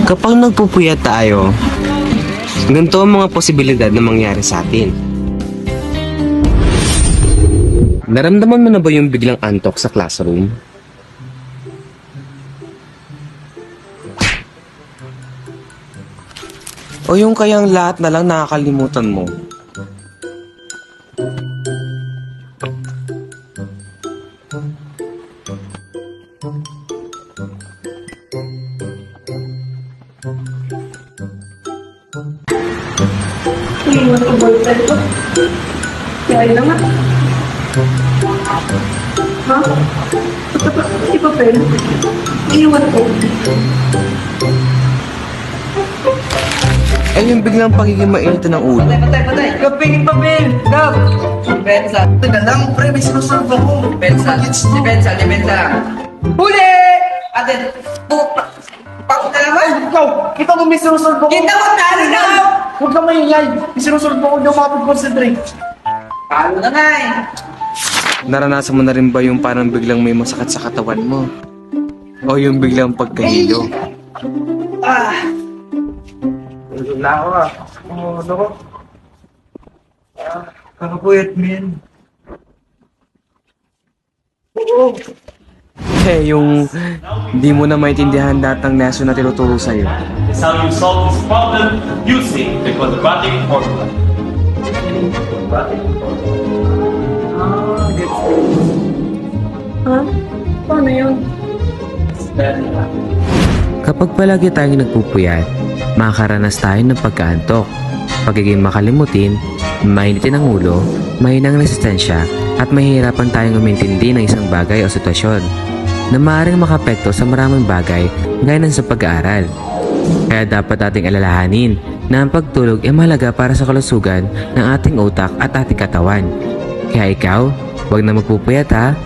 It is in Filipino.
Kapag nagpupuyat tayo, ganito ang mga posibilidad na mangyari sa atin. Naramdaman mo na ba yung biglang antok sa classroom? O yung kayang lahat na lang nakakalimutan mo? Iiwan ko boyfriend ko. Kaya naman. Ha? Si Papel? Iiwan ko. Eh yung biglang pagiging mainit ng ulo. Patay! Kapingin pa, Bill! Gab! Depensa. Teka lang, pre, may sinusolve ako. Depensa lang. Huli! Ate, pakot na naman! Ikaw! Kita mo may sinusolve ako! Kita mo, talo na! Huwag ka maingay! May sinusolve ako, hindi ako makapag-concentrate! Talo na nga eh! Naranasan mo na rin ba yung parang biglang may masakit sa katawan mo? O yung biglang pagkahilo? Wala ako ah. Ano ko? Kakapuyat, men. Oo. Eh, yung di mo na maintindihan lahat ng lesson na tinuturo sa'yo. Is how you solve this problem using the quadratic formula. Ha? Paano yun? Kapag palagi tayong nagpupuyat, makakaranas tayo ng pagkaantok, pagiging makalimutin, mainitin ang ulo, mahinang resistensya, at mahihirapan tayong umintindi ng isang bagay o sitwasyon na maaaring makapekto sa maraming bagay gaya ng sa pag-aaral. Kaya dapat ating alalahanin na ang pagtulog ay mahalaga para sa kalusugan ng ating utak at ating katawan. Kaya ikaw, huwag na magpupuyat ha,